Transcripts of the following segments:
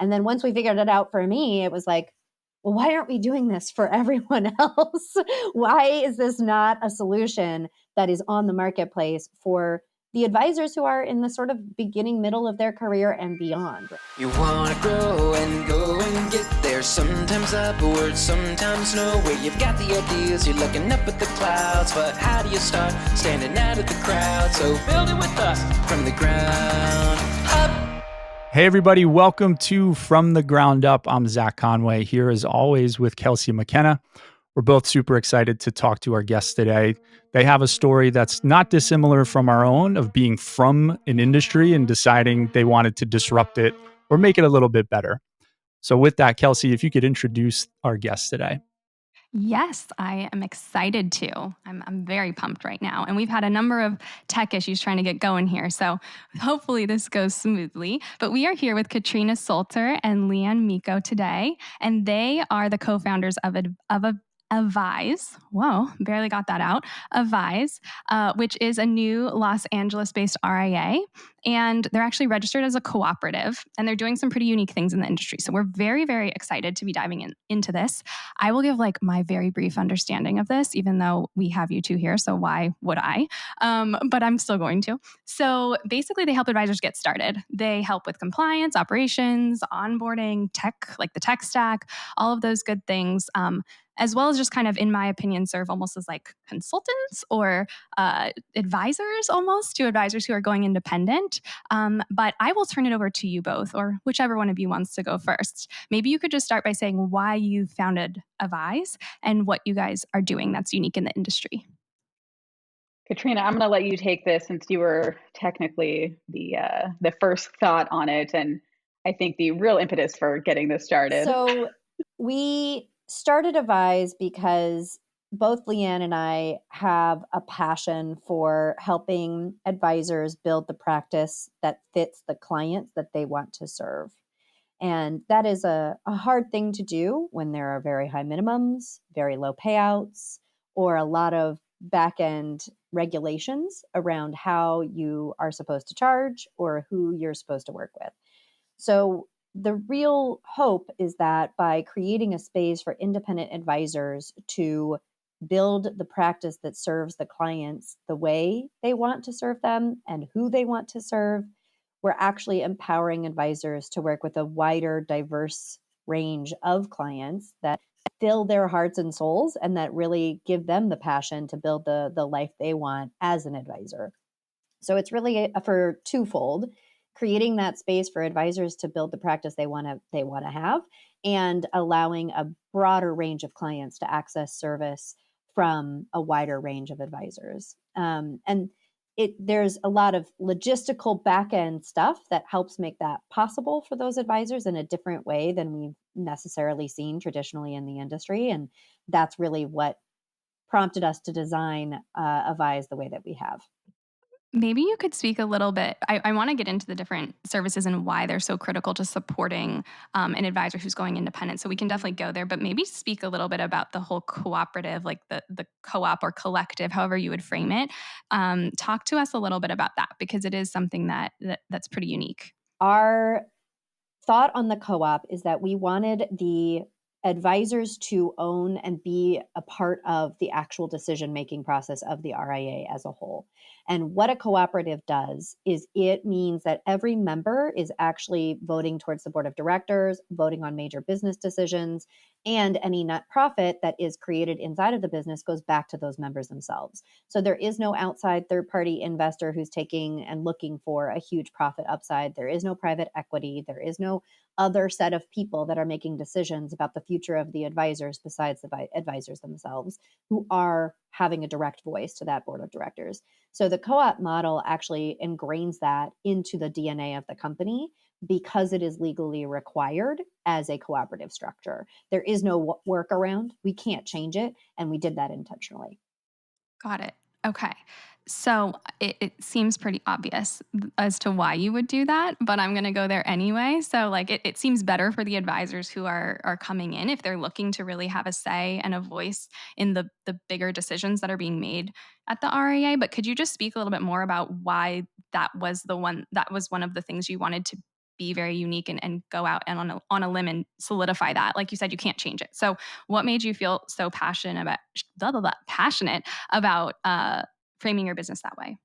And then once we figured it out for me, it was like, well, why aren't we doing this for everyone else? Why is this not a solution that is on the marketplace for the advisors who are in the sort of beginning, middle of their career and beyond? You want to grow and go and get there, sometimes upward, sometimes nowhere. You've got the ideas, you're looking up at the clouds, but how do you start standing out of the crowd? So build it with us from the ground up. Hey everybody, welcome to From the Ground Up. I'm Zach Conway here as always with Kelsey McKenna. We're both super excited to talk to our guests today. They have a story that's not dissimilar from our own of being from an industry and deciding they wanted to disrupt it or make it a little bit better. So with that, Kelsey, if you could introduce our guests today. Yes, I am excited to. I'm very pumped right now. And we've had a number of tech issues trying to get going here. So hopefully this goes smoothly. But we are here with Katrina Soelter and Leighann Miko today. And they are the co-founders of Avise. Whoa, barely got that out. Avise, which is a new Los Angeles-based RIA. And they're actually registered as a cooperative, and they're doing some pretty unique things in the industry. So we're very, very excited to be diving into this. I will give my very brief understanding of this, even though we have you two here. So why would I? But I'm still going to. So basically, they help advisors get started. They help with compliance, operations, onboarding, tech, like the tech stack, all of those good things. As well as just kind of, in my opinion, serve almost as like consultants or advisors almost to advisors who are going independent. But I will turn it over to you both, or whichever one of you wants to go first. Maybe you could just start by saying why you founded Avise and what you guys are doing that's unique in the industry. Katrina, I'm going to let you take this since you were technically the first thought on it, and I think the real impetus for getting this started. So we started Avise because both Leighann and I have a passion for helping advisors build the practice that fits the clients that they want to serve. And that is a hard thing to do when there are very high minimums, very low payouts, or a lot of back-end regulations around how you are supposed to charge or who you're supposed to work with. So the real hope is that by creating a space for independent advisors to build the practice that serves the clients the way they want to serve them and who they want to serve, we're actually empowering advisors to work with a wider, diverse range of clients that fill their hearts and souls and that really give them the passion to build the life they want as an advisor. So it's really for twofold: creating that space for advisors to build the practice they want to have, and allowing a broader range of clients to access service from a wider range of advisors. And there's a lot of logistical back-end stuff that helps make that possible for those advisors in a different way than we've necessarily seen traditionally in the industry. And that's really what prompted us to design Avise the way that we have. Maybe you could speak a little bit. I want to get into the different services and why they're so critical to supporting an advisor who's going independent. So we can definitely go there, but maybe speak a little bit about the whole cooperative, like the co-op or collective, however you would frame it. Talk to us a little bit about that, because it is something that's pretty unique. Our thought on the co-op is that we wanted the advisors to own and be a part of the actual decision-making process of the RIA as a whole. And what a cooperative does is it means that every member is actually voting towards the board of directors, voting on major business decisions, and any net profit that is created inside of the business goes back to those members themselves. So there is no outside third-party investor who's taking and looking for a huge profit upside. There is no private equity. There is no other set of people that are making decisions about the future of the advisors besides the advisors themselves, who are having a direct voice to that board of directors. So the co-op model actually ingrains that into the DNA of the company because it is legally required as a cooperative structure. There is no workaround. We can't change it. And we did that intentionally. Got it. Okay. So it seems pretty obvious as to why you would do that, but I'm going to go there anyway. So it seems better for the advisors who are coming in if they're looking to really have a say and a voice in the bigger decisions that are being made at the RIA. But could you just speak a little bit more about why that was one of the things you wanted to be very unique and go out and on a limb and solidify that. Like you said, you can't change it. So what made you feel so passionate about framing your business that way?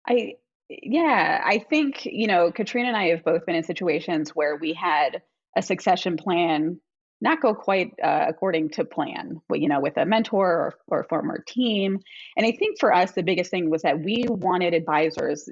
I think, Katrina and I have both been in situations where we had a succession plan not go quite according to plan, with a mentor or a former team. And I think for us, the biggest thing was that we wanted advisors,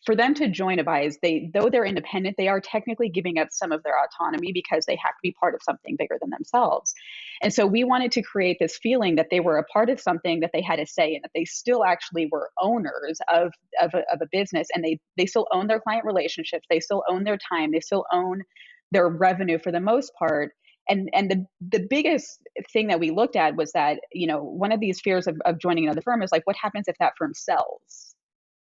for them to join Avise, though they're independent, they are technically giving up some of their autonomy because they have to be part of something bigger than themselves. And so we wanted to create this feeling that they were a part of something, that they had a say in, that they still actually were owners of a business, and they still own their client relationships, they still own their time, they still own their revenue for the most part. And the biggest thing that we looked at was that, one of these fears of joining another firm is like, what happens if that firm sells?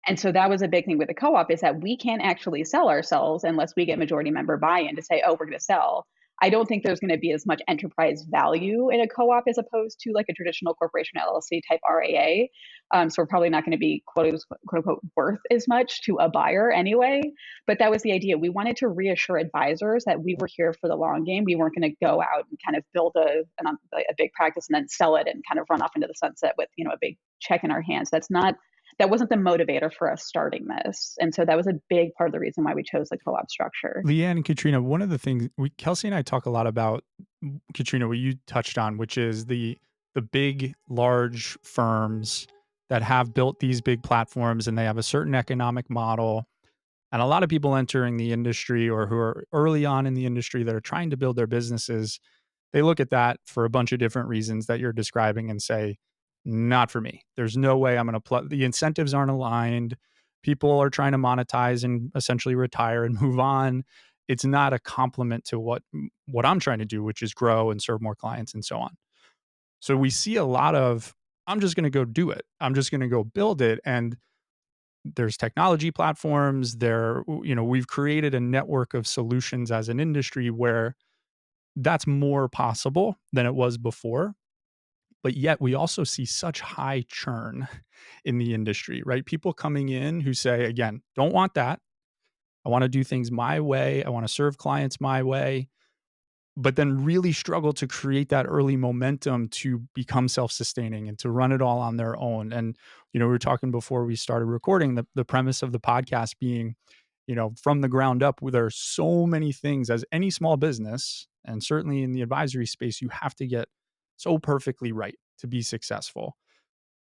And so that was a big thing with the co-op, is that we can't actually sell ourselves unless we get majority member buy-in to say, oh, we're going to sell. I don't think there's going to be as much enterprise value in a co-op as opposed to like a traditional corporation LLC type RAA. So we're probably not going to be quote unquote worth as much to a buyer anyway. But that was the idea. We wanted to reassure advisors that we were here for the long game. We weren't going to go out and kind of build a big practice and then sell it and kind of run off into the sunset with, a big check in our hands. That wasn't the motivator for us starting this. And so that was a big part of the reason why we chose the co-op structure. Leighann and Katrina, one of the things Kelsey and I talk a lot about, Katrina, what you touched on, which is the big, large firms that have built these big platforms and they have a certain economic model. And a lot of people entering the industry or who are early on in the industry that are trying to build their businesses, they look at that for a bunch of different reasons that you're describing and say, not for me. There's no way I'm going to the incentives aren't aligned. People are trying to monetize and essentially retire and move on. It's not a complement to what I'm trying to do, which is grow and serve more clients and so on. So we see a lot of, I'm just going to go do it. I'm just going to go build it. And there's technology platforms there. We've created a network of solutions as an industry where that's more possible than it was before. But yet we also see such high churn in the industry, right? People coming in who say, again, don't want that. I want to do things my way. I want to serve clients my way, but then really struggle to create that early momentum to become self-sustaining and to run it all on their own. And, we were talking before we started recording, the premise of the podcast being, from the ground up, where there are so many things as any small business, and certainly in the advisory space, you have to get so perfectly right to be successful.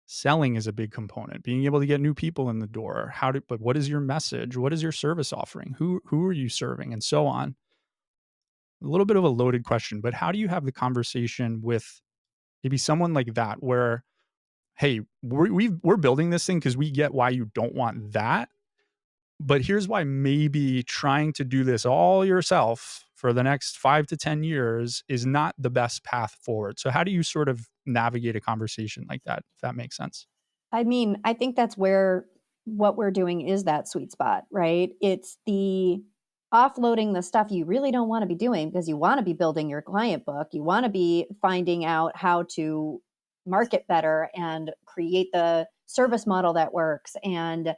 Selling is a big component. Being able to get new people in the door. But what is your message? What is your service offering? Who are you serving? And so on. A little bit of a loaded question, but how do you have the conversation with maybe someone like that where, hey, we're building this thing because we get why you don't want that, but here's why maybe trying to do this all yourself for the next 5 to 10 years is not the best path forward. So how do you sort of navigate a conversation like that, if that makes sense? I mean, I think that's where what we're doing is that sweet spot, right? It's the offloading the stuff you really don't want to be doing because you want to be building your client book. You want to be finding out how to market better and create the service model that works and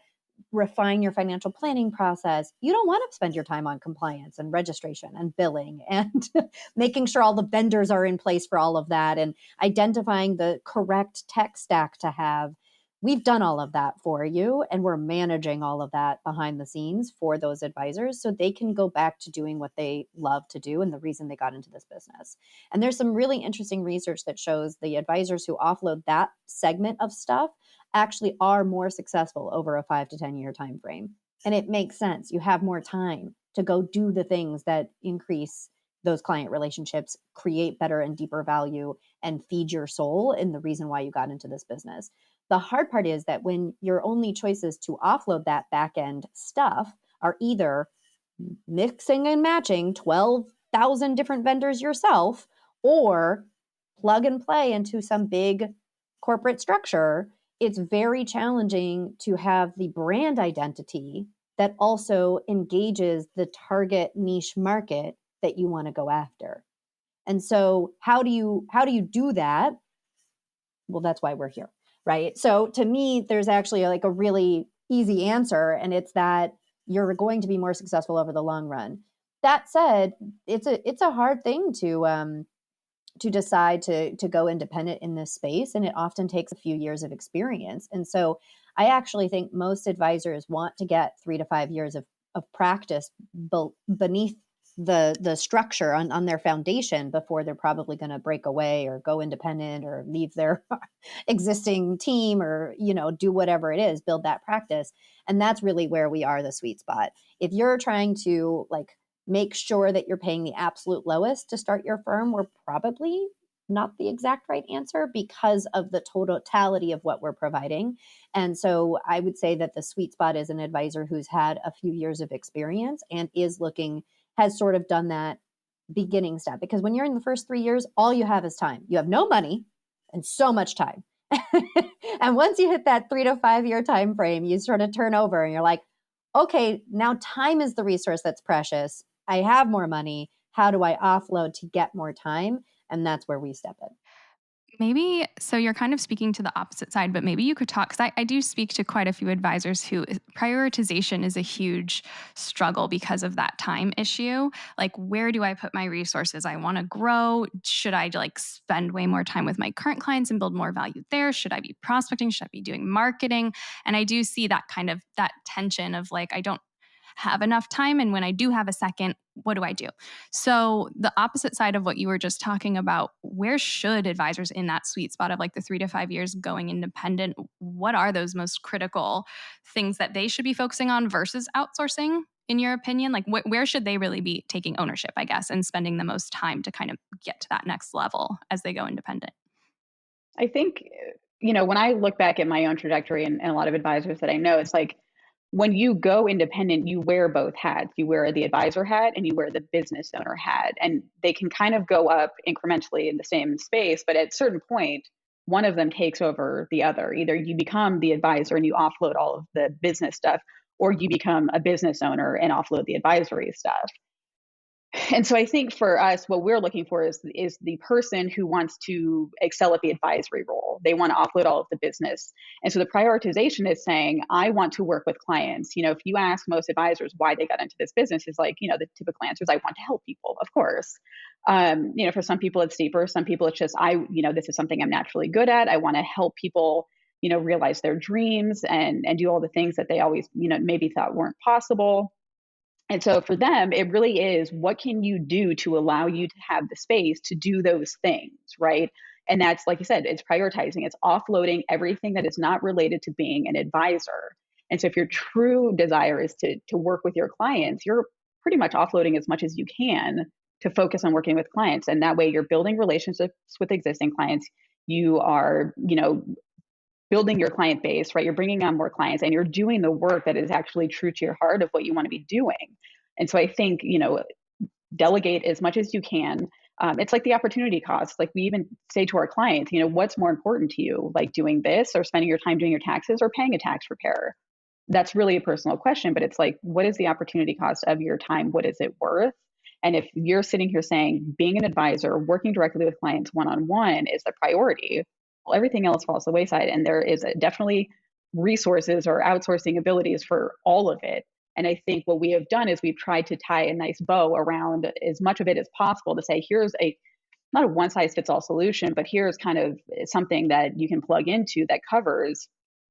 refine your financial planning process. You don't want to spend your time on compliance and registration and billing and making sure all the vendors are in place for all of that and identifying the correct tech stack to have. We've done all of that for you, and we're managing all of that behind the scenes for those advisors so they can go back to doing what they love to do and the reason they got into this business. And there's some really interesting research that shows the advisors who offload that segment of stuff actually are more successful over a 5 to 10 year time frame. And it makes sense. You have more time to go do the things that increase those client relationships, create better and deeper value, and feed your soul in the reason why you got into this business. The hard part is that when your only choices to offload that back end stuff are either mixing and matching 12,000 different vendors yourself or plug and play into some big corporate structure, it's very challenging to have the brand identity that also engages the target niche market that you want to go after. And so how do you do that? Well, that's why we're here, right? So to me, there's actually like a really easy answer, and it's that you're going to be more successful over the long run That said, it's a hard thing to decide to go independent in this space, and it often takes a few years of experience. And so I actually think most advisors want to get 3 to 5 years of practice beneath the structure on their foundation before they're probably going to break away or go independent or leave their existing team, or do whatever it is, build that practice. And that's really where we are the sweet spot. If you're trying to make sure that you're paying the absolute lowest to start your firm, we're probably not the exact right answer because of the totality of what we're providing. And so I would say that the sweet spot is an advisor who's had a few years of experience and has sort of done that beginning step. Because when you're in the first 3 years, all you have is time. You have no money and so much time. And once you hit that 3 to 5 year time frame, you sort of turn over and you're like, okay, now time is the resource that's precious. I have more money. How do I offload to get more time? And that's where we step in. Maybe, so you're kind of speaking to the opposite side, but maybe you could talk, because I do speak to quite a few advisors who prioritization is a huge struggle because of that time issue. Like, where do I put my resources? I want to grow. Should I spend way more time with my current clients and build more value there? Should I be prospecting? Should I be doing marketing? And I do see that kind of that tension of I don't have enough time. And when I do have a second, what do I do? So the opposite side of what you were just talking about, where should advisors in that sweet spot of the 3 to 5 years going independent, what are those most critical things that they should be focusing on versus outsourcing, in your opinion? Where should they really be taking ownership, I guess, and spending the most time to kind of get to that next level as they go independent? I think, when I look back at my own trajectory and a lot of advisors that I know, it's when you go independent, you wear both hats. You wear the advisor hat and you wear the business owner hat. And they can kind of go up incrementally in the same space, but at a certain point, one of them takes over the other. Either you become the advisor and you offload all of the business stuff, or you become a business owner and offload the advisory stuff. And so I think for us, what we're looking for is the person who wants to excel at the advisory role. They want to offload all of the business. And so the prioritization is saying, I want to work with clients. If you ask most advisors why they got into this business, is the typical answer is, I want to help people, of course. For some people it's deeper. Some people it's just, this is something I'm naturally good at. I want to help people, realize their dreams and do all the things that they always, maybe thought weren't possible. And so for them, it really is, what can you do to allow you to have the space to do those things, right? And that's, like you said, it's prioritizing, it's offloading everything that is not related to being an advisor. And so if your true desire is to work with your clients, you're pretty much offloading as much as you can to focus on working with clients. And that way you're building relationships with existing clients. You are, building your client base, right? You're bringing on more clients and you're doing the work that is actually true to your heart of what you want to be doing. And so I think, delegate as much as you can. It's like the opportunity cost. Like we even say to our clients, what's more important to you, like doing this or spending your time doing your taxes or paying a tax preparer? That's really a personal question, but it's like, what is the opportunity cost of your time? What is it worth? And if you're sitting here saying being an advisor, working directly with clients one-on-one is the priority, well, everything else falls to the wayside. And there is definitely resources or outsourcing abilities for all of it. And I think what we have done is we've tried to tie a nice bow around as much of it as possible to say, here's not a one size fits all solution, but here's kind of something that you can plug into that covers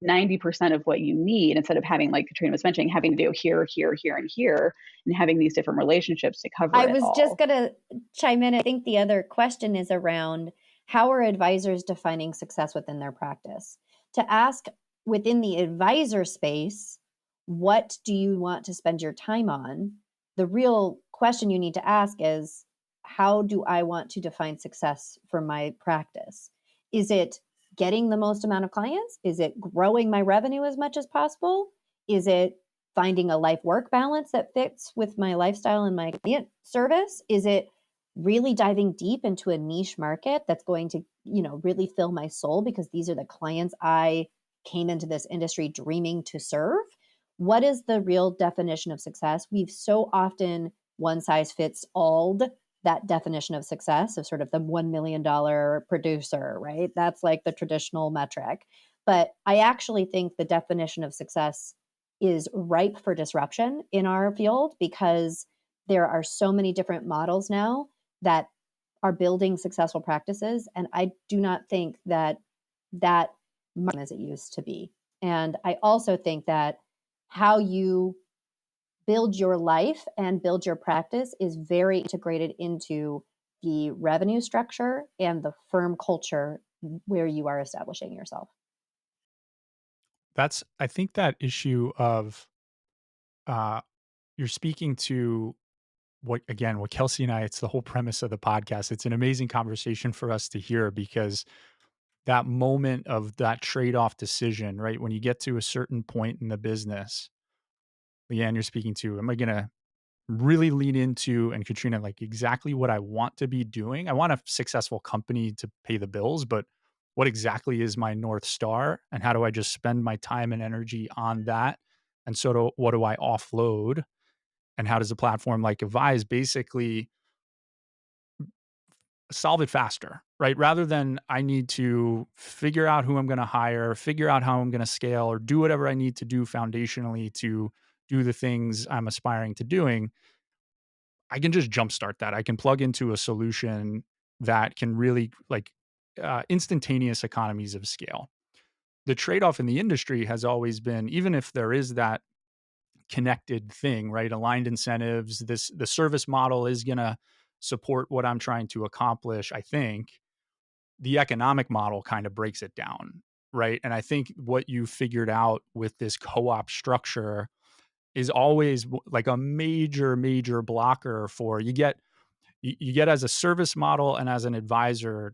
90% of what you need, instead of having, like Katrina was mentioning, having to do here, here, here, and here, and having these different relationships to cover I it was all. just going to chime in. I think the other question is around, how are advisors defining success within their practice? To ask within the advisor space, what do you want to spend your time on? The real question you need to ask is, how do I want to define success for my practice? Is it getting the most amount of clients? Is it growing my revenue as much as possible? Is it finding a life work balance that fits with my lifestyle and my client service? Is it really diving deep into a niche market that's going to, really fill my soul because these are the clients I came into this industry dreaming to serve? What is the real definition of success? We've so often one size fits all that definition of success of sort of the $1 million producer, right? That's like the traditional metric. But I actually think the definition of success is ripe for disruption in our field, because there are so many different models now that are building successful practices. And I do not think that that as it used to be. And I also think that how you build your life and build your practice is very integrated into the revenue structure and the firm culture where you are establishing yourself. I think that issue of, uh, you're speaking to what Kelsey and I, it's the whole premise of the podcast. It's an amazing conversation for us to hear because that moment of that trade-off decision, right? When you get to a certain point in the business, Leighann, you're speaking to, am I going to really lean into, and Katrina, like exactly what I want to be doing? I want a successful company to pay the bills, but what exactly is my North Star? And how do I just spend my time and energy on that? And what do I offload? And how does a platform like Avise basically solve it faster, right? Rather than I need to figure out who I'm going to hire, figure out how I'm going to scale, or do whatever I need to do foundationally to do the things I'm aspiring to doing, I can just jumpstart that. I can plug into a solution that can really instantaneous economies of scale. The trade off in the industry has always been, even if there is that connected thing, right? Aligned incentives, the service model is going to support what I'm trying to accomplish. I think the economic model kind of breaks it down, right? And I think what you figured out with this co-op structure is always like a major blocker for you get as a service model and as an advisor,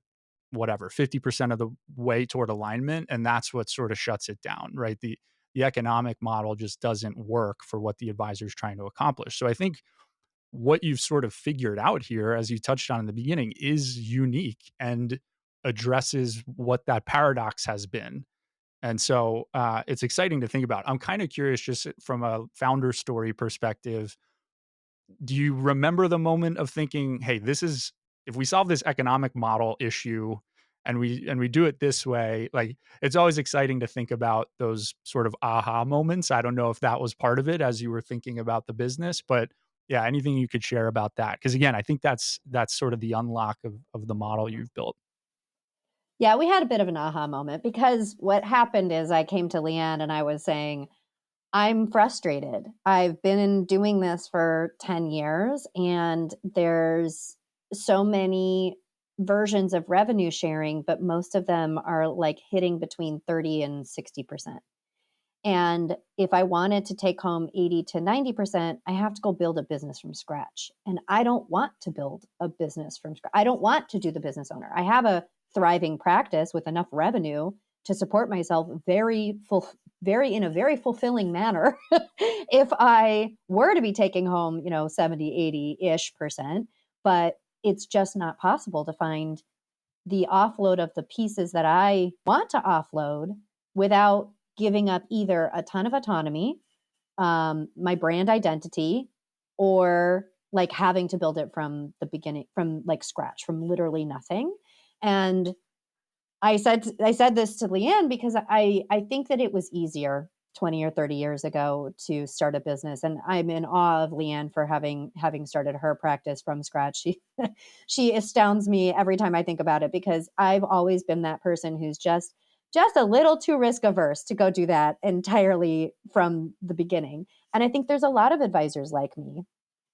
whatever, 50% of the way toward alignment, and that's what sort of shuts it down, right? The economic model just doesn't work for what the advisor is trying to accomplish. So I think what you've sort of figured out here, as you touched on in the beginning, is unique and addresses what that paradox has been. And so it's exciting to think about. I'm kind of curious, just from a founder story perspective, do you remember the moment of thinking, hey, this is, if we solve this economic model issue and we do it this way, like it's always exciting to think about those sort of aha moments. I don't know if that was part of it as you were thinking about the business, but yeah, anything you could share about that. Cause again, I think that's sort of the unlock of the model you've built. Yeah, we had a bit of an aha moment because what happened is I came to Leighann and I was saying, I'm frustrated. I've been doing this for 10 years and there's so many versions of revenue sharing, but most of them are like hitting between 30 and 60%. And if I wanted to take home 80 to 90%, I have to go build a business from scratch. And I don't want to build a business from scratch. I don't want to do the business owner. I have a thriving practice with enough revenue to support myself in a very fulfilling manner if I were to be taking home, 70, 80-ish percent, but it's just not possible to find the offload of the pieces that I want to offload without giving up either a ton of autonomy, my brand identity, or like having to build it from the beginning, from like scratch, from literally nothing. And I said this to Leighann because I think that it was easier 20 or 30 years ago to start a business, and I'm in awe of Leighann for having started her practice from scratch. She astounds me every time I think about it because I've always been that person who's just a little too risk averse to go do that entirely from the beginning. And I think there's a lot of advisors like me.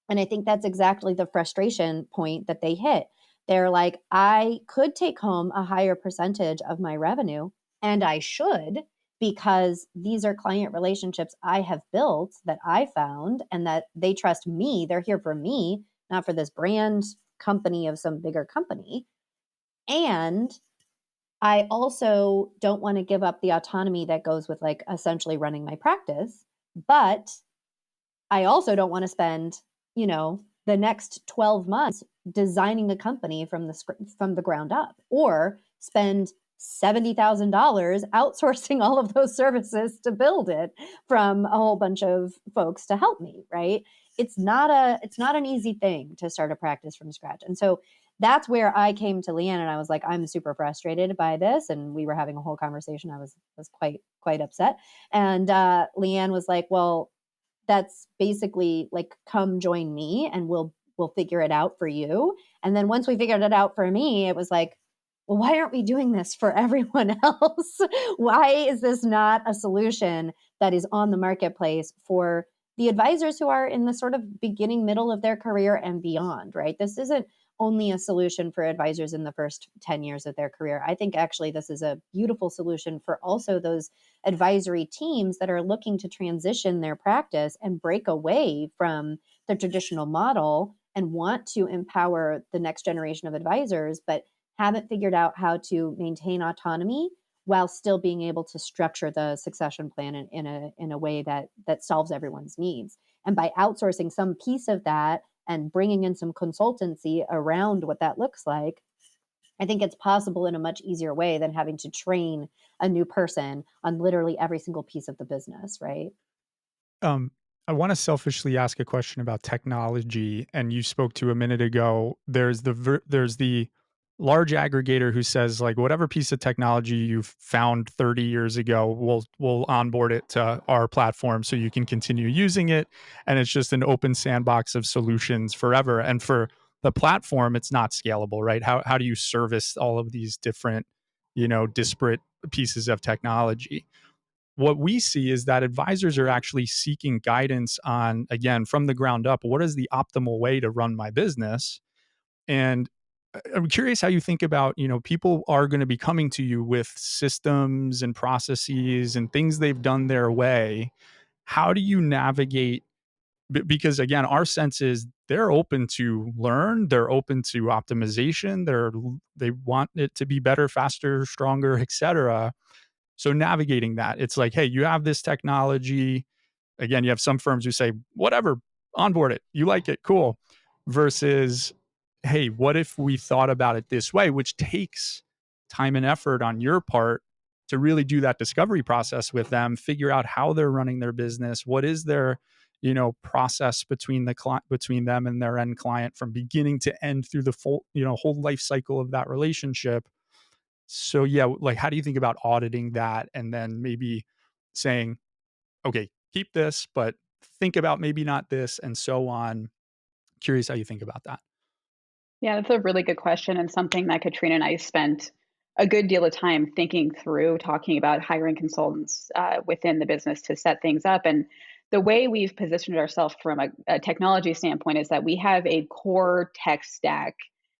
And I think that's exactly the frustration point that they hit. They're like, I could take home a higher percentage of my revenue, and I should, because these are client relationships I have built that I found and that they trust me. They're here for me, not for this brand company of some bigger company. And I also don't want to give up the autonomy that goes with like essentially running my practice, but I also don't want to spend, the next 12 months designing a company from the ground up, or spend $70,000 outsourcing all of those services to build it from a whole bunch of folks to help me, right? It's not an easy thing to start a practice from scratch. And so that's where I came to Leighann and I was like, I'm super frustrated by this. And we were having a whole conversation. I was quite upset. And Leighann was like, well, that's basically like, come join me and we'll figure it out for you. And then once we figured it out for me, it was like, well, why aren't we doing this for everyone else? Why is this not a solution that is on the marketplace for the advisors who are in the sort of beginning, middle of their career and beyond, right? This isn't only a solution for advisors in the first 10 years of their career. I think actually this is a beautiful solution for also those advisory teams that are looking to transition their practice and break away from the traditional model and want to empower the next generation of advisors, but haven't figured out how to maintain autonomy while still being able to structure the succession plan in a way that solves everyone's needs. And by outsourcing some piece of that and bringing in some consultancy around what that looks like, I think it's possible in a much easier way than having to train a new person on literally every single piece of the business, right? Um, I want to selfishly ask a question about technology, and you spoke to a minute ago. There's the large aggregator who says, like, whatever piece of technology you found 30 years ago, we'll onboard it to our platform so you can continue using it, and it's just an open sandbox of solutions forever. And for the platform, it's not scalable, right? How do you service all of these different, disparate pieces of technology? What we see is that advisors are actually seeking guidance on, again, from the ground up, what is the optimal way to run my business? And I'm curious how you think about, people are going to be coming to you with systems and processes and things they've done their way. How do you navigate? Because again, our sense is they're open to learn, they're open to optimization, they want it to be better, faster, stronger, etc. So navigating that, it's like, hey, you have this technology. Again, you have some firms who say, whatever, onboard it. You like it, cool. Versus, hey, what if we thought about it this way, which takes time and effort on your part to really do that discovery process with them, figure out how they're running their business, what is their, process between between them and their end client from beginning to end through the full, whole life cycle of that relationship. So yeah, like, how do you think about auditing that and then maybe saying, okay, keep this, but think about maybe not this, and so on? Curious how you think about that. Yeah, that's a really good question and something that Katrina and I spent a good deal of time thinking through, talking about hiring consultants within the business to set things up. And the way we've positioned ourselves from a technology standpoint is that we have a core tech stack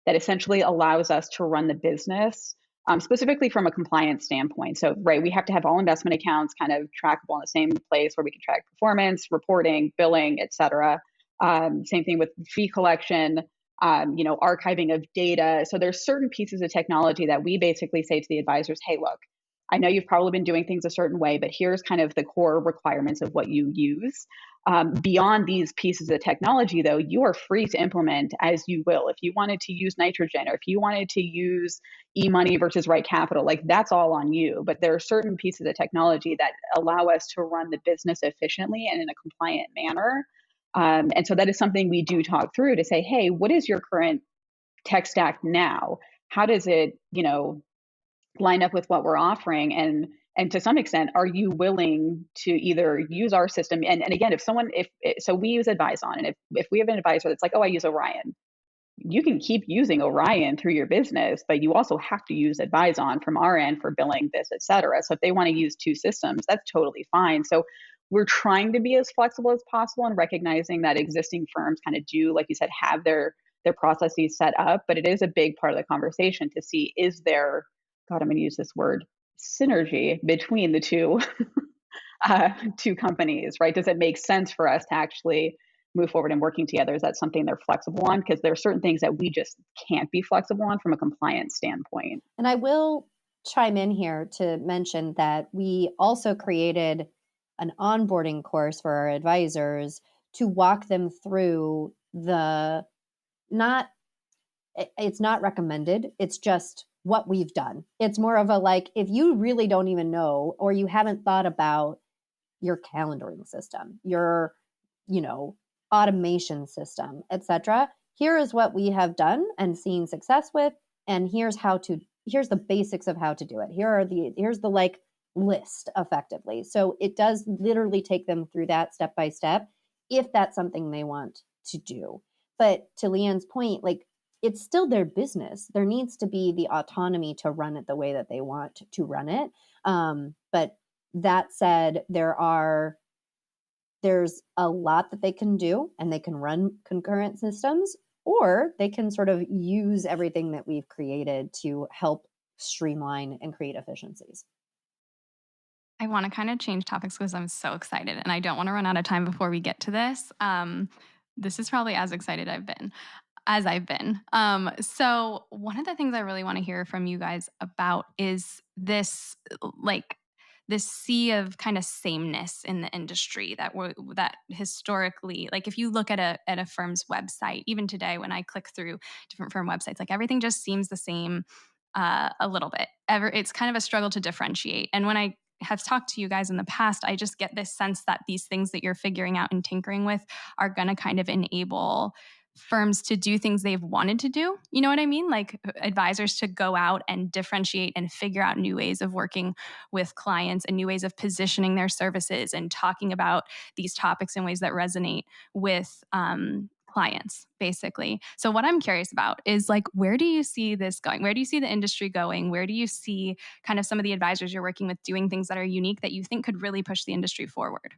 that essentially allows us to run the business, specifically from a compliance standpoint. So, right, we have to have all investment accounts kind of trackable in the same place where we can track performance, reporting, billing, et cetera. Same thing with fee collection, archiving of data. So there's certain pieces of technology that we basically say to the advisors, hey, look, I know you've probably been doing things a certain way, but here's kind of the core requirements of what you use. Beyond these pieces of technology, though, you are free to implement as you will. If you wanted to use nitrogen, or if you wanted to use e-money versus right capital, like, that's all on you. But there are certain pieces of technology that allow us to run the business efficiently and in a compliant manner. And so that is something we do talk through to say, hey, what is your current tech stack now? How does it, line up with what we're offering? And to some extent, are you willing to either use our system? And again, if so we use Avise, and if we have an advisor that's like, oh, I use Orion, you can keep using Orion through your business, but you also have to use Avise from our end for billing this, et cetera. So if they want to use two systems, that's totally fine. So we're trying to be as flexible as possible and recognizing that existing firms kind of do, like you said, have their processes set up, but it is a big part of the conversation to see, is there, God, I'm going to use this word, synergy between the two companies, right? Does it make sense for us to actually move forward and working together? Is that something they're flexible on? Because there are certain things that we just can't be flexible on from a compliance standpoint. And I will chime in here to mention that we also created an onboarding course for our advisors to walk them through it's not recommended. It's just what we've done. It's more of a, like, if you really don't even know, or you haven't thought about your calendaring system, your, automation system, etc., here is what we have done and seen success with, and here's the basics of how to do it. Here's the list effectively. So it does literally take them through that step by step. if that's something they want to do. But to Leann's point, like, it's still their business. There needs to be the autonomy to run it the way that they want to run it. But that said, there's a lot that they can do, and they can run concurrent systems, or they can sort of use everything that we've created to help streamline and create efficiencies. I want to kind of change topics because I'm so excited and I don't want to run out of time before we get to this. This is probably as excited as I've been. So one of the things I really want to hear from you guys about is this, like, this sea of kind of sameness in the industry that historically, like, if you look at a firm's website, even today when I click through different firm websites, like, everything just seems the same a little bit. It's kind of a struggle to differentiate. And when I have talked to you guys in the past, I just get this sense that these things that you're figuring out and tinkering with are going to kind of enable firms to do things they've wanted to do. You know what I mean? Like, advisors to go out and differentiate and figure out new ways of working with clients and new ways of positioning their services and talking about these topics in ways that resonate with clients, basically. So what I'm curious about is, like, where do you see this going? Where do you see the industry going? Where do you see kind of some of the advisors you're working with doing things that are unique that you think could really push the industry forward?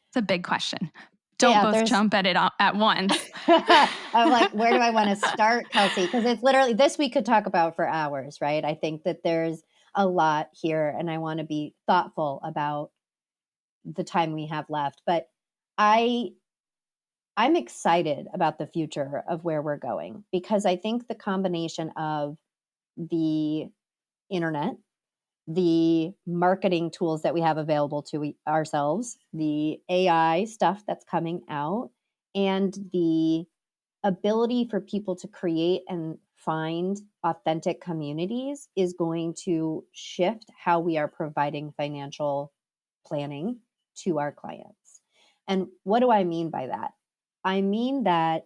It's a big question. Don't Yeah, both jump at it at once. I'm like, where do I want to start, Kelsey? Because it's literally, this we could talk about for hours, right? I think that there's a lot here, and I want to be thoughtful about the time we have left. But I'm excited about the future of where we're going, because I think the combination of the internet, the marketing tools that we have available to ourselves, the AI stuff that's coming out, and the ability for people to create and find authentic communities is going to shift how we are providing financial planning to our clients. And what do I mean by that? I mean that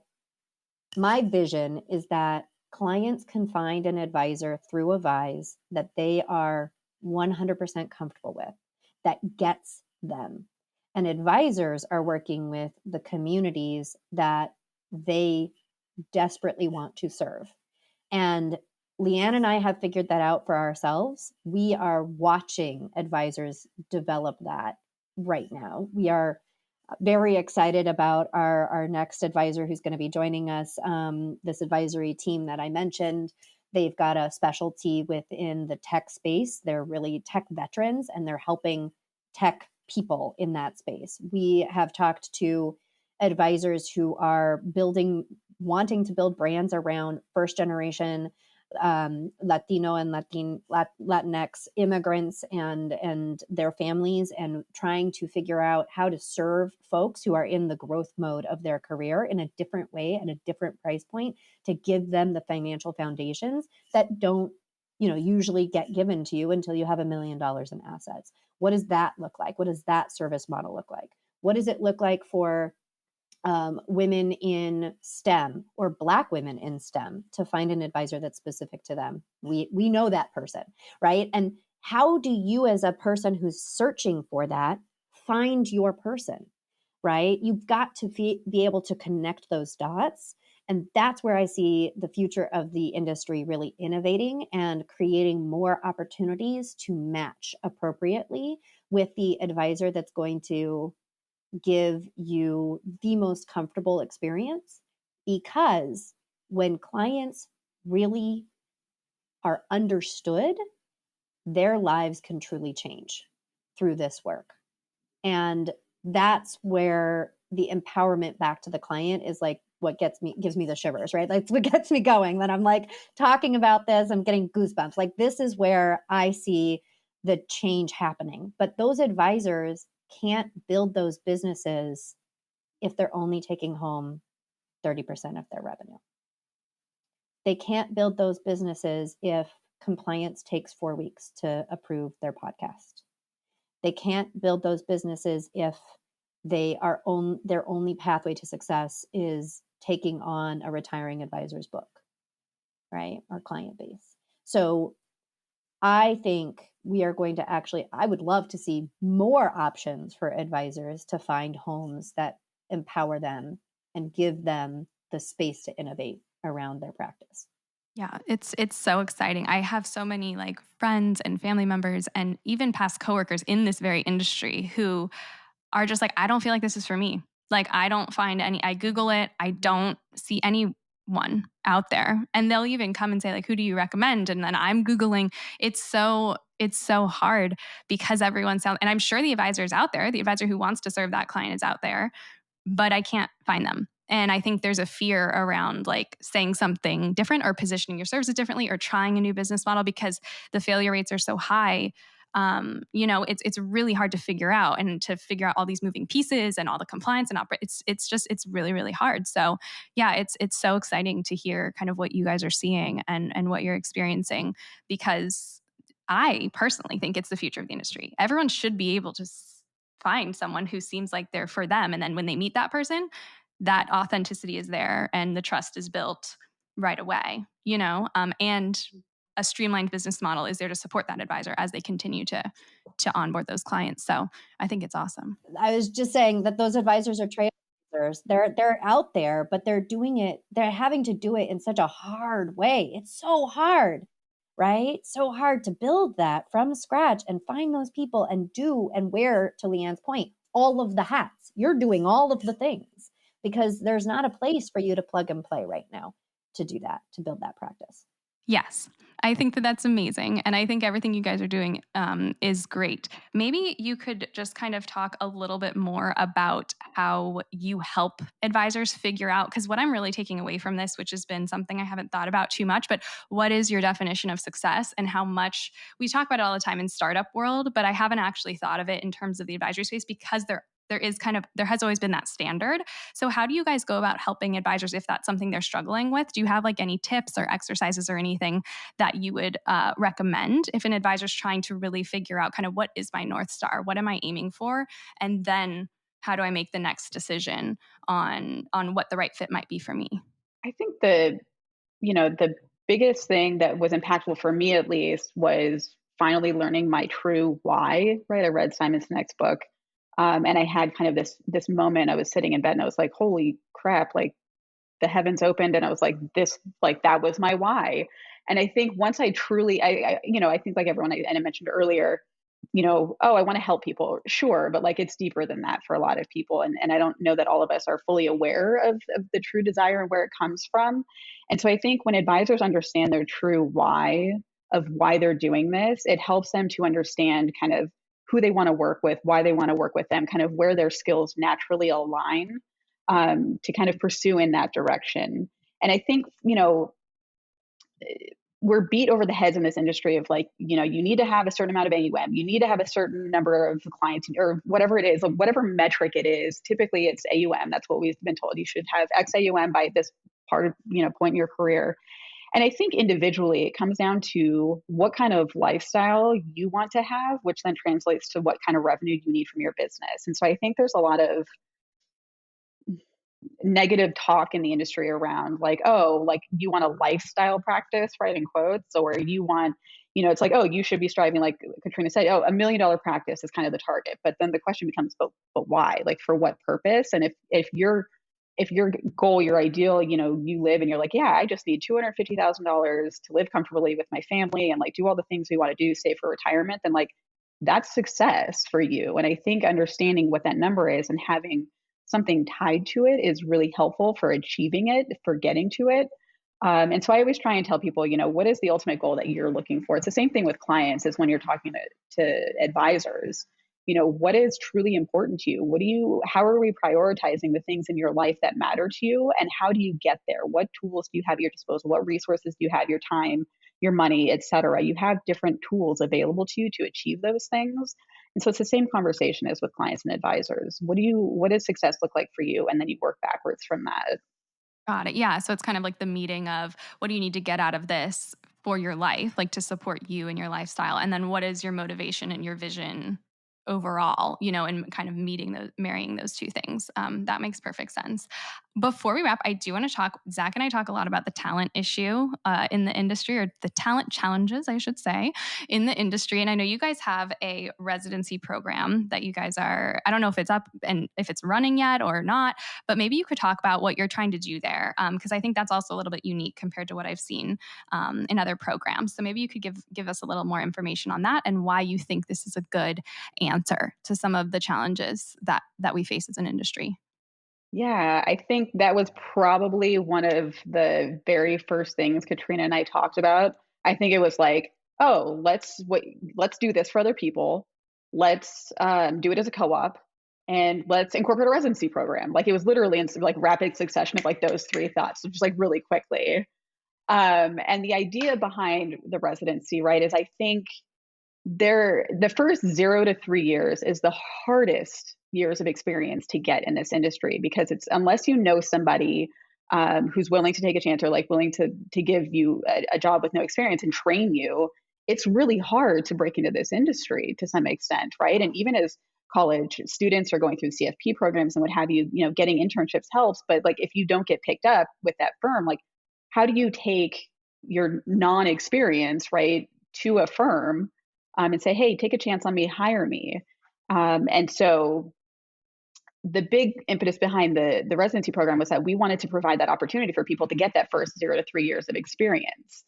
my vision is that clients can find an advisor through Avise that they are 100% comfortable with, that gets them. And advisors are working with the communities that they desperately want to serve. And Leighann and I have figured that out for ourselves. We are watching advisors develop that right now. We are very excited about our next advisor who's going to be joining us. This advisory team that I mentioned, they've got a specialty within the tech space. They're really tech veterans, and they're helping tech people in that space. We have talked to advisors who are wanting to build brands around first generation Latino and Latinx immigrants and their families, and trying to figure out how to serve folks who are in the growth mode of their career in a different way at a different price point, to give them the financial foundations that don't, usually get given to you until you have $1 million in assets. What does that look like? What does that service model look like? What does it look like for women in STEM or Black women in STEM to find an advisor that's specific to them? We know that person, right? And how do you, as a person who's searching for that, find your person, right? You've got to be able to connect those dots. And that's where I see the future of the industry really innovating and creating more opportunities to match appropriately with the advisor that's going to give you the most comfortable experience. Because when clients really are understood, their lives can truly change through this work. And that's where the empowerment back to the client is, like, what gives me the shivers, right? Like, what gets me going. Then I'm like talking about this, I'm getting goosebumps. Like, this is where I see the change happening. But those advisors can't build those businesses if they're only taking home 30% of their revenue. They can't build those businesses if compliance takes 4 weeks to approve their podcast. They can't build those businesses if their only pathway to success is taking on a retiring advisor's book, right? Or client base. So I think we are going to actually, I would love to see more options for advisors to find homes that empower them and give them the space to innovate around their practice. Yeah, it's so exciting. I have so many like friends and family members and even past coworkers in this very industry who are just like, I don't feel like this is for me. Like, I don't find any, I Google it, I don't see anyone out there. And they'll even come and say, like, who do you recommend? And then I'm Googling. It's so hard because everyone sounds, and I'm sure the advisor is out there, the advisor who wants to serve that client is out there, but I can't find them. And I think there's a fear around like saying something different or positioning your services differently or trying a new business model because the failure rates are so high. It's really hard to figure out and to figure out all these moving pieces and all the compliance and it's really, really hard. So yeah, it's so exciting to hear kind of what you guys are seeing and what you're experiencing because I personally think it's the future of the industry. Everyone should be able to find someone who seems like they're for them. And then when they meet that person, that authenticity is there and the trust is built right away, and a streamlined business model is there to support that advisor as they continue to onboard those clients. So I think it's awesome. I was just saying that those advisors are trailblazers. They're out there, but they're doing it. They're having to do it in such a hard way. It's so hard, right? So hard to build that from scratch and find those people and do and wear, to Leann's point, all of the hats. You're doing all of the things because there's not a place for you to plug and play right now to do that, to build that practice. Yes, I think that that's amazing. And I think everything you guys are doing is great. Maybe you could just kind of talk a little bit more about how you help advisors figure out, because what I'm really taking away from this, which has been something I haven't thought about too much, but what is your definition of success and how much we talk about it all the time in startup world, but I haven't actually thought of it in terms of the advisory space because there has always been that standard. So how do you guys go about helping advisors if that's something they're struggling with? Do you have like any tips or exercises or anything that you would recommend if an advisor's trying to really figure out kind of what is my North Star? What am I aiming for? And then how do I make the next decision on what the right fit might be for me? I think the biggest thing that was impactful for me at least was finally learning my true why, right? I read Simon Sinek's book. And I had kind of this moment. I was sitting in bed and I was like, holy crap, like the heavens opened and I was like, this, like that was my why. And I think once I truly, I think like everyone, and I mentioned earlier, oh, I want to help people. Sure. But like it's deeper than that for a lot of people. And I don't know that all of us are fully aware of the true desire and where it comes from. And so I think when advisors understand their true why of why they're doing this, it helps them to understand kind of who they want to work with, why they want to work with them, kind of where their skills naturally align to kind of pursue in that direction. And I think, we're beat over the heads in this industry of like, you need to have a certain amount of AUM, you need to have a certain number of clients or whatever it is, like whatever metric it is. Typically it's AUM. That's what we've been told. You should have X AUM by this part of, point in your career. And I think individually it comes down to what kind of lifestyle you want to have, which then translates to what kind of revenue you need from your business. And so I think there's a lot of negative talk in the industry around like, oh, like you want a lifestyle practice, right? In quotes. So where you want, it's like, oh, you should be striving, like Katrina said, oh, $1 million practice is kind of the target. But then the question becomes, but why? Like for what purpose? And if your goal, your ideal, you live and you're like, yeah, I just need $250,000 to live comfortably with my family and like do all the things we want to do, save for retirement, then like that's success for you. And I think understanding what that number is and having something tied to it is really helpful for achieving it, for getting to it. And so I always try and tell people, what is the ultimate goal that you're looking for? It's the same thing with clients as when you're talking to advisors. What is truly important to you? How are we prioritizing the things in your life that matter to you? And how do you get there? What tools do you have at your disposal? What resources do you have? Your time, your money, et cetera. You have different tools available to you to achieve those things. And so it's the same conversation as with clients and advisors. What does success look like for you? And then you work backwards from that. Got it. Yeah. So it's kind of like the meeting of what do you need to get out of this for your life, like to support you and your lifestyle? And then what is your motivation and your vision overall, and kind of marrying those two things. That makes perfect sense. Before we wrap, I do want to talk, Zach and I talk a lot about the talent issue in the industry, or the talent challenges, I should say, in the industry. And I know you guys have a residency program that you guys are, I don't know if it's up and if it's running yet or not, but maybe you could talk about what you're trying to do there. Because I think that's also a little bit unique compared to what I've seen in other programs. So maybe you could give us a little more information on that and why you think this is a good answer to some of the challenges that we face as an industry. Yeah, I think that was probably one of the very first things Katrina and I talked about. I think it was like, oh, let's do this for other people. Let's do it as a co-op, and let's incorporate a residency program. Like it was literally in like rapid succession of like those three thoughts, just like really quickly. And the idea behind the residency, right, is I think the first 0 to 3 years is the hardest years of experience to get in this industry, because it's, unless you know somebody who's willing to take a chance, or like willing to give you a job with no experience and train you, it's really hard to break into this industry to some extent, right? And even as college students are going through CFP programs and what have you, getting internships helps, but like if you don't get picked up with that firm, like how do you take your non-experience, right, to a firm and say, hey, take a chance on me, hire me. And so the big impetus behind the residency program was that we wanted to provide that opportunity for people to get that first 0 to 3 years of experience.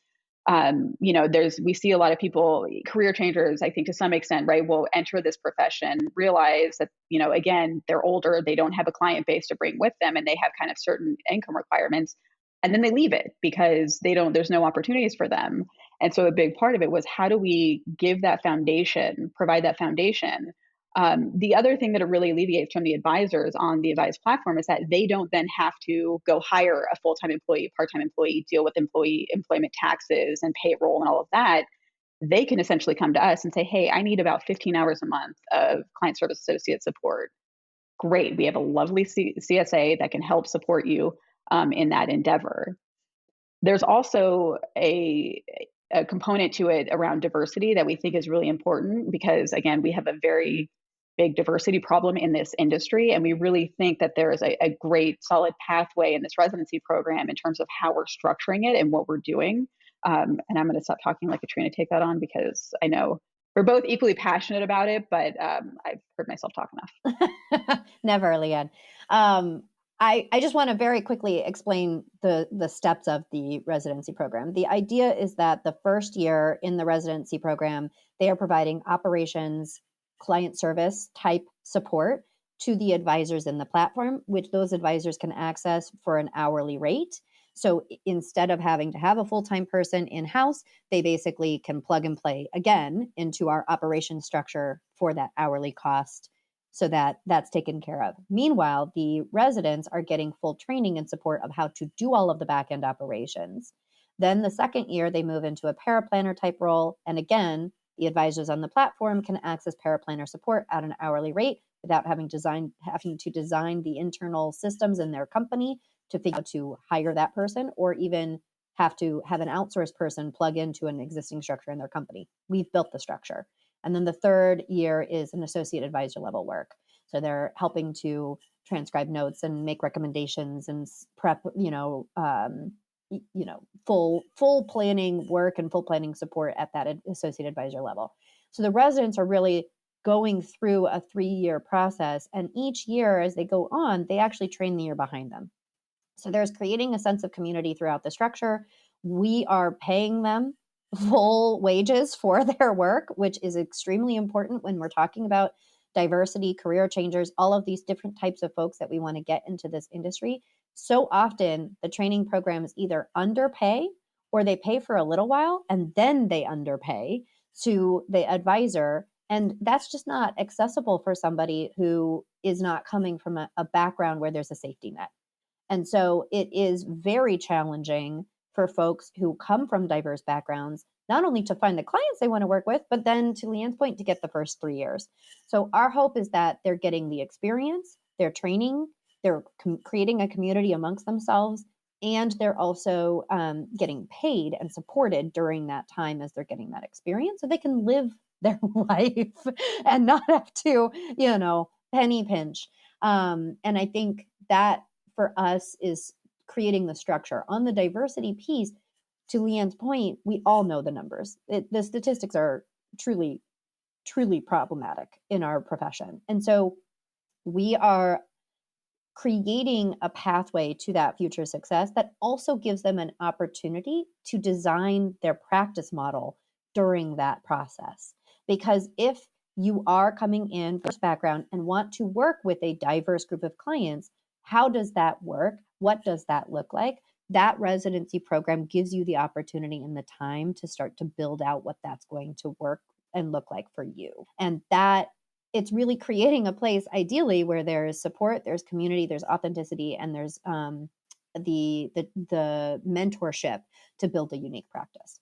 We see a lot of people, career changers, I think to some extent, right, will enter this profession, realize that, again, they're older, they don't have a client base to bring with them, and they have kind of certain income requirements. And then they leave it because there's no opportunities for them. And so a big part of it was, how do we give that foundation, provide that foundation? The other thing that it really alleviates from the advisors on the Avise platform is that they don't then have to go hire a full-time employee, part-time employee, deal with employment taxes and payroll and all of that. They can essentially come to us and say, hey, I need about 15 hours a month of client service associate support. Great. We have a lovely CSA that can help support you in that endeavor. There's also a component to it around diversity that we think is really important, because again, we have a very big diversity problem in this industry, and we really think that there is a great solid pathway in this residency program in terms of how we're structuring it and what we're doing. And I'm going to stop talking, like Katrina, take that on, because I know we're both equally passionate about it, but I've heard myself talk enough. Never, Leighann. I just want to very quickly explain the steps of the residency program. The idea is that the first year in the residency program, they are providing operations, client service type support to the advisors in the platform, which those advisors can access for an hourly rate. So instead of having to have a full-time person in-house, they basically can plug and play again into our operation structure for that hourly cost, so that's taken care of. Meanwhile, the residents are getting full training and support of how to do all of the back-end operations. Then the second year, they move into a paraplanner type role. And again, the advisors on the platform can access paraplanner support at an hourly rate without having to design the internal systems in their company to figure out to hire that person, or even have to have an outsourced person plug into an existing structure in their company. We've built the structure. And then the third year is an associate advisor level work. So they're helping to transcribe notes and make recommendations and prep, full planning work and full planning support at that associate advisor level. So the residents are really going through a 3-year process, and each year as they go on, they actually train the year behind them. So there's creating a sense of community throughout the structure. We are paying them full wages for their work, which is extremely important when we're talking about diversity, career changers, all of these different types of folks that we want to get into this industry. So often the training programs either underpay, or they pay for a little while and then they underpay to the advisor. And that's just not accessible for somebody who is not coming from a background where there's a safety net. And so it is very challenging for folks who come from diverse backgrounds, not only to find the clients they want to work with, but then, to Leann's point, to get the first 3 years. So our hope is that they're getting the experience, they're training, they're creating a community amongst themselves, and they're also getting paid and supported during that time as they're getting that experience, so they can live their life and not have to, penny pinch. And I think that for us is creating the structure. On the diversity piece, to Leann's point, we all know the numbers. The statistics are truly, truly problematic in our profession. And so we are creating a pathway to that future success that also gives them an opportunity to design their practice model during that process. Because if you are coming in from this background and want to work with a diverse group of clients, how does that work? What does that look like? That residency program gives you the opportunity and the time to start to build out what that's going to work and look like for you. And that it's really creating a place ideally where there's support, there's community, there's authenticity, and there's the mentorship to build a unique practice.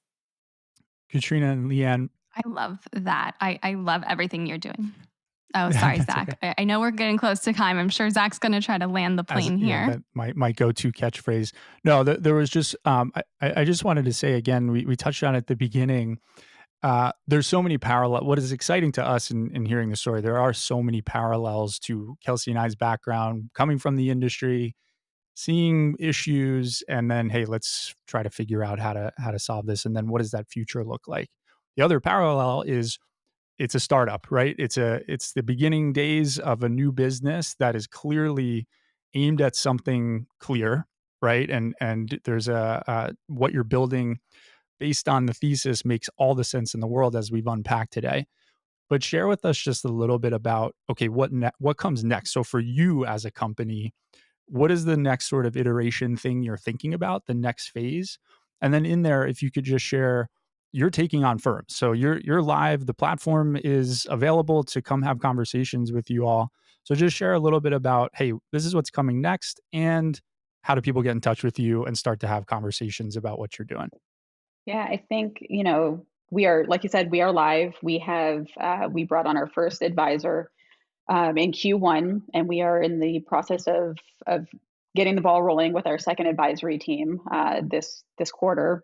Katrina and Leighann. I love that. I love everything you're doing. Oh, sorry, Zach. Okay. I know we're getting close to time. I'm sure Zach's going to try to land the plane here. That my go-to catchphrase. No, there was just I just wanted to say again, we touched on it at the beginning. There's so many parallel. What is exciting to us in hearing the story, there are so many parallels to Kelsey and I's background, coming from the industry, seeing issues, and then, hey, let's try to figure out how to solve this, and then what does that future look like? The other parallel is it's a startup, right? It's the beginning days of a new business that is clearly aimed at something clear, right? And there's what you're building based on the thesis makes all the sense in the world as we've unpacked today. But share with us just a little bit about, okay, what comes next? So for you as a company, what is the next sort of iteration thing you're thinking about, the next phase? And then in there, if you could just share, you're taking on firms. So you're live, the platform is available to come have conversations with you all. So just share a little bit about, hey, this is what's coming next, and how do people get in touch with you and start to have conversations about what you're doing? Yeah, I think, we are, like you said, we are live. We brought on our first advisor in Q1, and we are in the process of getting the ball rolling with our second advisory team this quarter.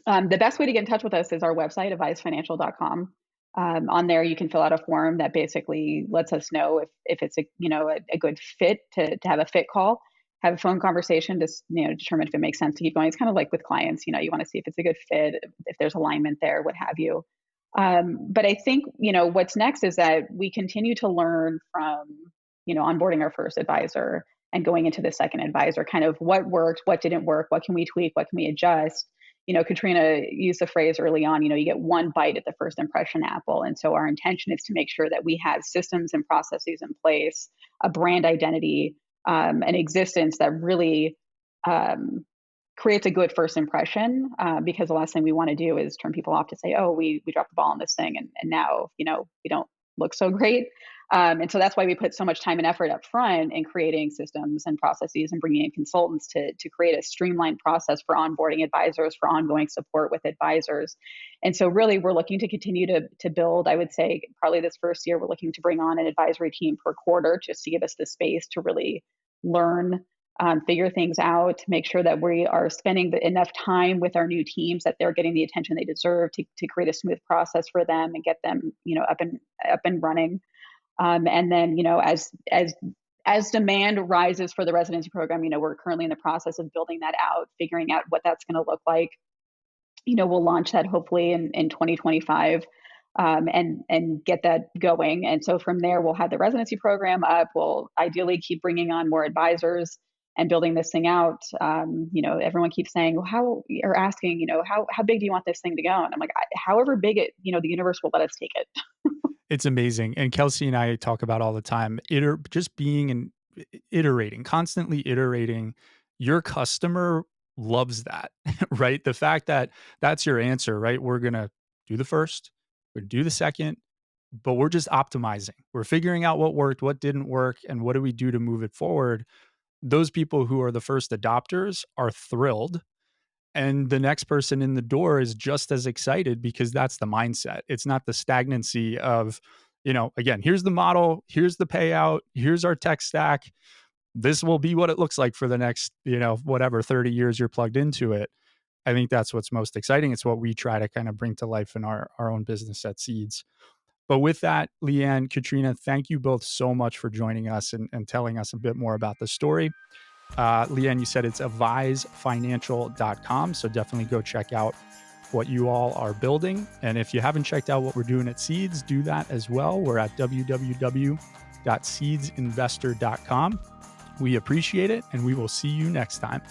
The best way to get in touch with us is our website, avisefinancial.com. On there, you can fill out a form that basically lets us know if it's a good fit to have a fit call, have a phone conversation to determine if it makes sense to keep going. It's kind of like with clients, you want to see if it's a good fit, if there's alignment there, what have you. But I think what's next is that we continue to learn from onboarding our first advisor and going into the second advisor, kind of what worked, what didn't work, what can we tweak, what can we adjust. Katrina used the phrase early on, you get one bite at the first impression apple. And so our intention is to make sure that we have systems and processes in place, a brand identity, an existence that really creates a good first impression, because the last thing we want to do is turn people off to say, oh, we dropped the ball on this thing, and now we don't look so great. And so that's why we put so much time and effort up front in creating systems and processes and bringing in consultants to create a streamlined process for onboarding advisors, for ongoing support with advisors. And so really we're looking to continue to build. I would say probably this first year, we're looking to bring on an advisory team per quarter just to give us the space to really learn, figure things out, to make sure that we are spending enough time with our new teams that they're getting the attention they deserve to create a smooth process for them and get them up and running. And then, as demand rises for the residency program, we're currently in the process of building that out, figuring out what that's going to look like. We'll launch that hopefully in 2025, and get that going. And so from there, we'll have the residency program up. We'll ideally keep bringing on more advisors and building this thing out. Everyone keeps saying, well, asking, how big do you want this thing to go? And I'm like, however big the universe will let us take it. It's amazing. And Kelsey and I talk about all the time, just being and iterating, constantly iterating. Your customer loves that, right? The fact that that's your answer, right? We're going to do the first, we're going to do the second, but we're just optimizing. We're figuring out what worked, what didn't work, and what do we do to move it forward. Those people who are the first adopters are thrilled, and the next person in the door is just as excited because that's the mindset. It's not the stagnancy of, again, here's the model, here's the payout, here's our tech stack. This will be what it looks like for the next, whatever 30 years you're plugged into it. I think that's what's most exciting. It's what we try to kind of bring to life in our own business at Seeds. But with that, Leighann, Katrina, thank you both so much for joining us and telling us a bit more about the story. Leighann, you said it's avisefinancial.com. So definitely go check out what you all are building. And if you haven't checked out what we're doing at Seeds, do that as well. We're at www.seedsinvestor.com. We appreciate it, and we will see you next time.